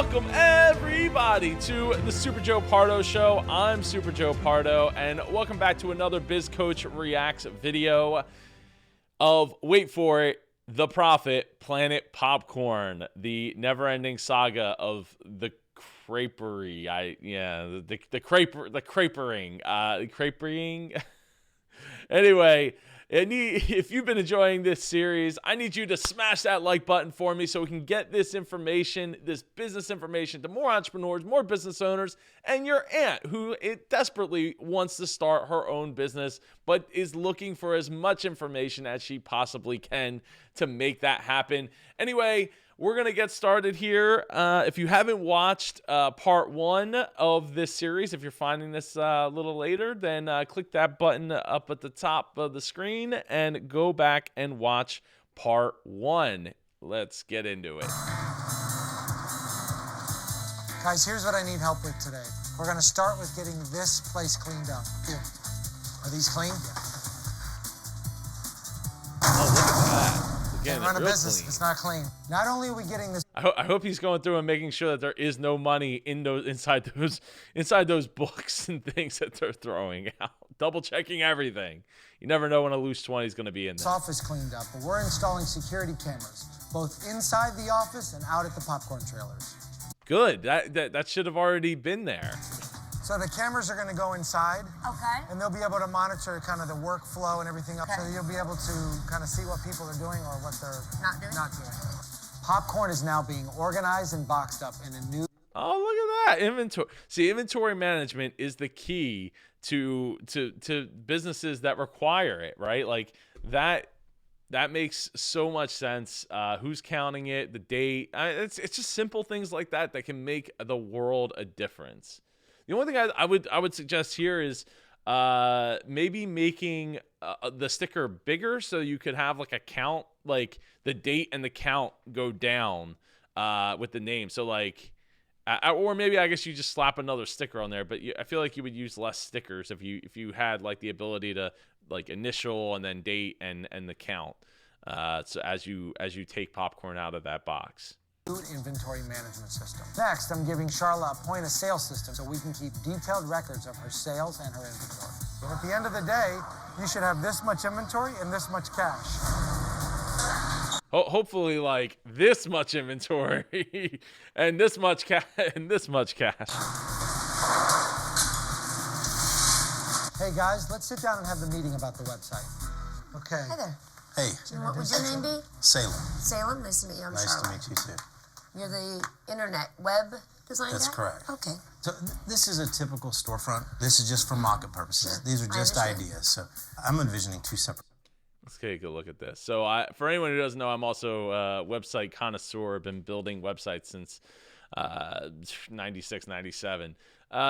Welcome everybody to the Super Joe Pardo Show. I'm Super Joe Pardo, and welcome back to another Biz Coach Reacts video of, wait for it, The Prophet, Planet Popcorn, the never-ending saga of the creperie. The crapering. Anyway, if you've been enjoying this series, I need you to smash that like button for me so we can get this information, this business information, to more entrepreneurs, more business owners, and your aunt who desperately wants to start her own business but is looking for as much information as she possibly can to make that happen. Anyway, we're going to get started here. If you haven't watched part one of this series, if you're finding this a little later, then click that button up at the top of the screen and go back and watch part one. Let's get into it. Guys, here's what I need help with today. We're going to start with getting this place cleaned up. Here. Are these clean? Oh, look at that. Again, run a business clean. if it's not clean. Not only are we getting this. I hope he's going through and making sure that there is no money in inside those books and things that they're throwing out. Double checking everything. You never know when a loose 20 is going to be in there. This office cleaned up, but we're installing security cameras, both inside the office and out at the popcorn trailers. Good. That should have already been there. So the cameras are going to go inside. Okay. And they'll be able to monitor kind of the workflow and everything else. Okay. So you'll be able to kind of see what people are doing or what they're Not doing. Popcorn is now being organized and boxed up in a new. Oh, look at that. Inventory. See, inventory management is the key to businesses that require it, right? Like that makes so much sense. Who's counting it, the date. It's just simple things like that that can make the world a difference. The only thing I would suggest here is maybe making the sticker bigger so you could have like a count, like the date and the count go down with the name. So like, or maybe I guess you just slap another sticker on there. But I feel like you would use less stickers if you had like the ability to like initial and then date and the count. So as you take popcorn out of that box. Food inventory management system. Next, I'm giving Charla a point of sale system so we can keep detailed records of her sales and her inventory. And at the end of the day, you should have this much inventory and this much cash. Hopefully, like this much inventory and this much cash and this much cash. Hey guys, let's sit down and have the meeting about the website. Okay. Hi there. Hey. What would your name be? Salem. Salem. Nice to meet you. I'm Nice Charlotte. to meet you too. You're the internet web design That's guy? correct. Okay. So this is a typical storefront. This is just for market purposes. Sure. These are just I understand. ideas. So I'm envisioning two separate. Let's take a look at this. So for anyone who doesn't know, I'm also a website connoisseur. I've been building websites since 96, 97.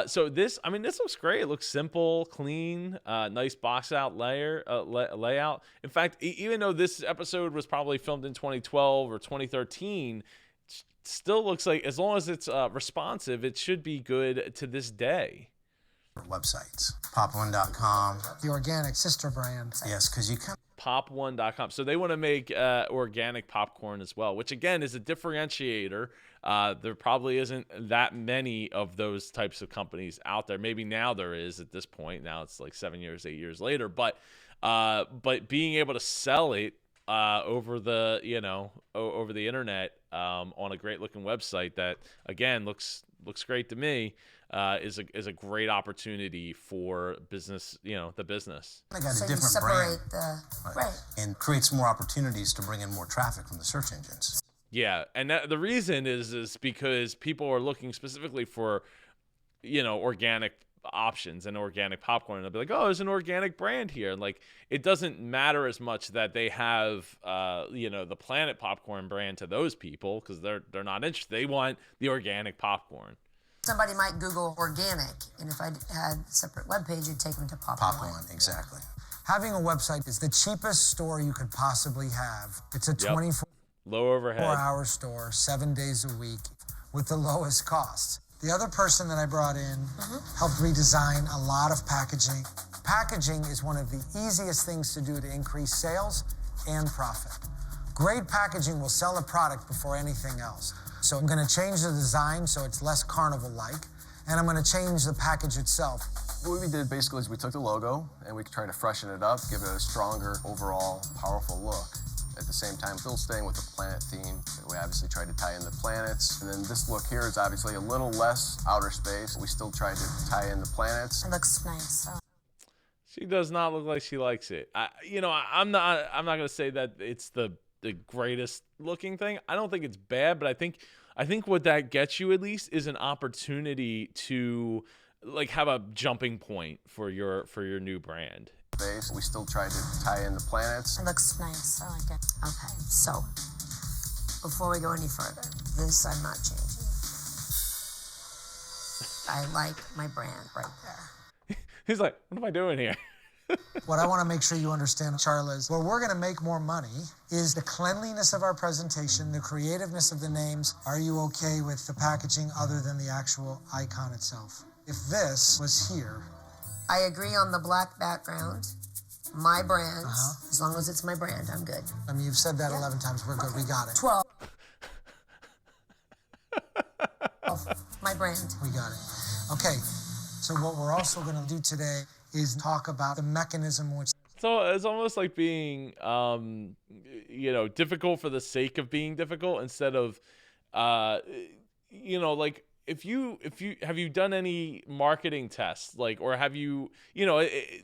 So this looks great. It looks simple, clean, nice box out layout. In fact, even though this episode was probably filmed in 2012 or 2013, still looks like, as long as it's responsive, it should be good to this day. Websites. Pop1.com. The organic sister brand. Yes, because you can. Pop1.com. So they want to make organic popcorn as well, which again is a differentiator. There probably isn't that many of those types of companies out there. Maybe now there is at this point. Now it's like 7 years, 8 years later. But being able to sell it over the internet on a great looking website that again looks great to me is a great opportunity for business. The business. They got So a you different separate brand, right. and creates more opportunities to bring in more traffic from the search engines. Yeah, and the reason is because people are looking specifically for, organic options and organic popcorn, and they'll be like, oh, there's an organic brand here. And like, it doesn't matter as much that they have, the Planet Popcorn brand to those people because they're not interested. They want the organic popcorn. Somebody might Google organic, and if I had a separate webpage, you'd take them to Pop1, exactly. Having a website is the cheapest store you could possibly have. It's a 24 Low overhead. 4-hour store, 7 days a week, with the lowest cost. The other person that I brought in helped redesign a lot of packaging. Packaging is one of the easiest things to do to increase sales and profit. Great packaging will sell a product before anything else. So I'm going to change the design so it's less carnival-like, and I'm going to change the package itself. What we did basically is we took the logo and we tried to freshen it up, give it a stronger overall powerful look. At the same time, still staying with the planet theme. We obviously tried to tie in the planets. And then this look here is obviously a little less outer space. We still tried to tie in the planets. It looks nice. She does not look like she likes it. I'm not going to say that it's the greatest looking thing. I don't think it's bad, but I think what that gets you at least is an opportunity to like have a jumping point for your new brand. We still tried to tie in the planets. It looks nice. I like it. Okay, so before we go any further, this I'm not changing. I like my brand right there. He's like, what am I doing here? What I want to make sure you understand, Charla, is where we're going to make more money is the cleanliness of our presentation, the creativeness of the names. Are you okay with the packaging other than the actual icon itself? If this was here, I agree on the black background. My brand, as long as it's my brand, I'm good. I mean, you've said that 11 times. We're good. We got it. 12. My brand. We got it. Okay. So what we're also going to do today is talk about the mechanism which. So it's almost like being, difficult for the sake of being difficult instead of, like. If you have you done any marketing tests, like, or have you,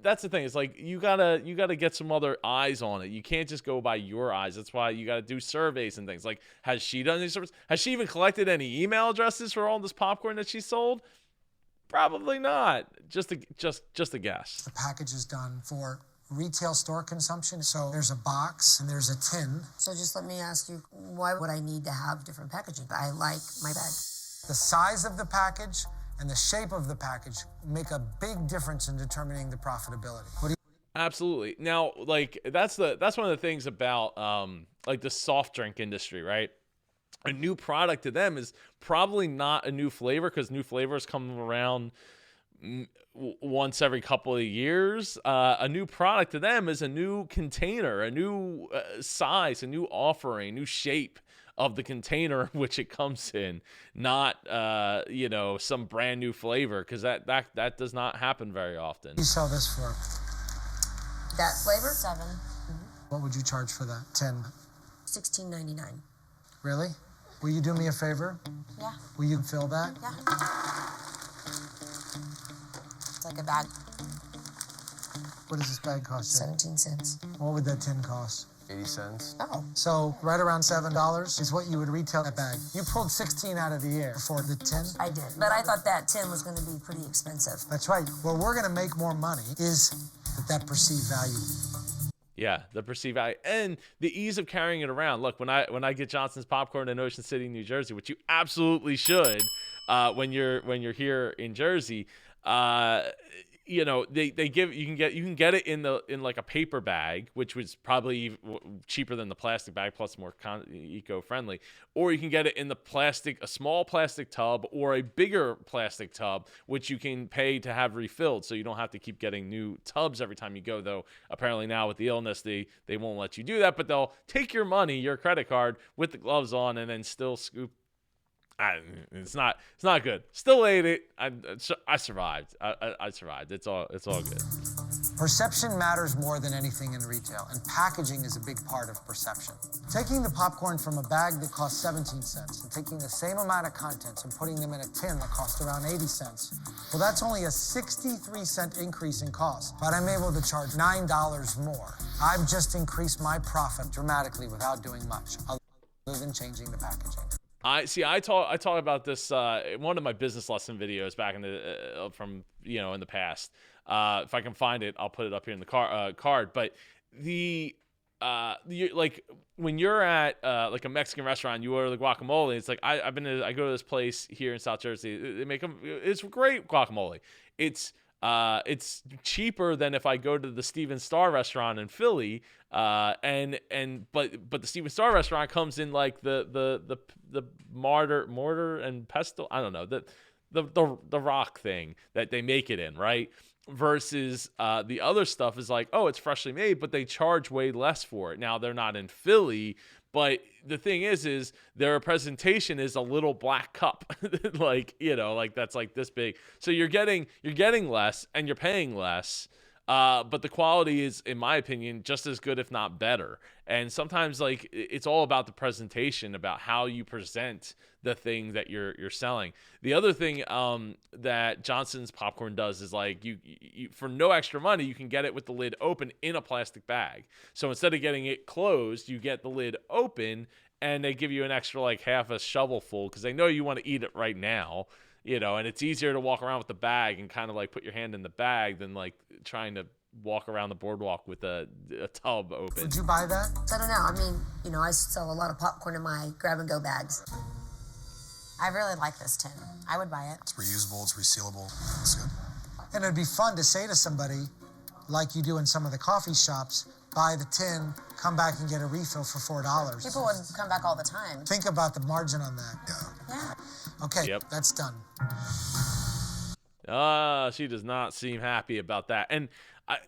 that's the thing. It's like you gotta get some other eyes on it. You can't just go by your eyes. That's why you gotta do surveys and things. Like, has she done any surveys? Has she even collected any email addresses for all this popcorn that she sold? Probably not. Just a guess. The package is done for retail store consumption. So there's a box and there's a tin. So just let me ask you, why would I need to have different packaging? I like my bag. The size of the package and the shape of the package make a big difference in determining the profitability. Absolutely. Now, like that's one of the things about like the soft drink industry, right? A new product to them is probably not a new flavor because new flavors come around once every couple of years. A new product to them is a new container, a new size, a new offering, new shape of the container which it comes in, not some brand new flavor, because that does not happen very often. You sell this for that flavor? 7. What would you charge for that? 10. $16.99. Really? Will you do me a favor? Yeah. Will you fill that? Yeah. It's like a bag. What does this bag cost? 17 cents. What would that tin cost? 80 cents. Oh. So right around $7 is what you would retail that bag. You pulled 16 out of the air for the tin. I did, but I thought that tin was going to be pretty expensive. That's right. Where we're going to make more money is that perceived value. Yeah, the perceived value and the ease of carrying it around. Look, when I get Johnson's popcorn in Ocean City, New Jersey, which you absolutely should, when you're here in Jersey, they give you can get it in like a paper bag, which was probably cheaper than the plastic bag, plus more eco-friendly, or you can get it in a small plastic tub or a bigger plastic tub, which you can pay to have refilled, so you don't have to keep getting new tubs every time you go. Though apparently now with the illness, they won't let you do that, but they'll take your money, your credit card, with the gloves on, and then still scoop. It's not good. Still ate it. I survived. I survived. It's all good. Perception matters more than anything in retail, and packaging is a big part of perception. Taking the popcorn from a bag that costs 17 cents and taking the same amount of contents and putting them in a tin that costs around 80 cents, well, that's only a 63-cent increase in cost, but I'm able to charge $9 more. I've just increased my profit dramatically without doing much, other than changing the packaging. I talk about this in one of my business lesson videos back in the in the past. If I can find it, I'll put it up here in the card. But like when you're at like a Mexican restaurant, you order the guacamole. It's like I go to this place here in South Jersey. They make them. It's great guacamole. It's cheaper than if I go to the Steven Starr restaurant in Philly, but the Steven Starr restaurant comes in like the mortar and pestle. I don't know, the rock thing that they make it in, right? Versus the other stuff is like, oh, it's freshly made, but they charge way less for it. Now they're not in Philly, But the thing is their presentation is a little black cup, like, you know, like that's like this big. So you're getting less and you're paying less. But the quality is, in my opinion, just as good, if not better. And sometimes, like, it's all about the presentation, about how you present the thing that you're selling. The other thing that Johnson's popcorn does is, like, you for no extra money, you can get it with the lid open in a plastic bag. So instead of getting it closed, you get the lid open, and they give you an extra, like, half a shovelful because they know you want to eat it right now. You know, and it's easier to walk around with the bag and kind of like put your hand in the bag than like trying to walk around the boardwalk with a tub open. Would you buy that? I don't know. I mean, you know, I sell a lot of popcorn in my grab-and-go bags. I really like this tin. I would buy it. It's reusable, it's resealable. It's good. And it'd be fun to say to somebody, like you do in some of the coffee shops, buy the tin, come back and get a refill for $4. People would come back all the time. Think about the margin on that. Yeah. Okay, Yep. that's done. She does not seem happy about that. And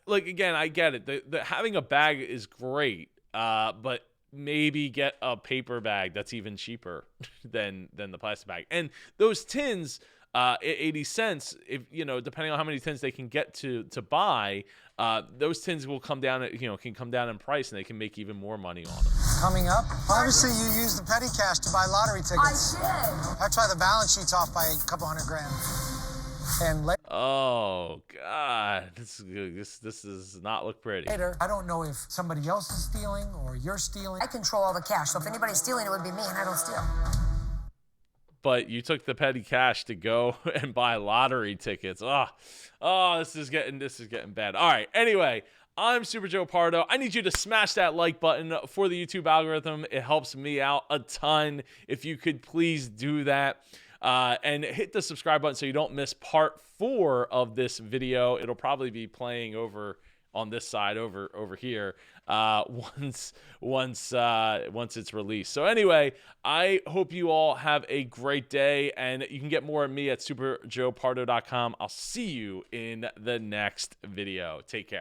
again, I get it. The having a bag is great, but maybe get a paper bag that's even cheaper than the plastic bag. And those tins, 80 cents, if you know, depending on how many tins they can get to buy, those tins will come down, can come down in price, and they can make even more money on them. Coming up, obviously you use the petty cash to buy lottery tickets. I That's why the balance sheet's off by a couple $100,000. And Oh God, this does not look pretty. later, I don't know if somebody else is stealing or you're stealing. I control all the cash, so if anybody's stealing, it would be me, and I don't steal. But you took the petty cash to go and buy lottery tickets. This is getting bad. All right. Anyway, I'm Super Joe Pardo. I need you to smash that like button for the YouTube algorithm. It helps me out a ton. If you could please do that. And hit the subscribe button so you don't miss part 4 of this video. It'll probably be playing over on this side over here once it's released. So anyway, I hope you all have a great day, and you can get more of me at superjoepardo.com. I'll see you in the next video. Take care.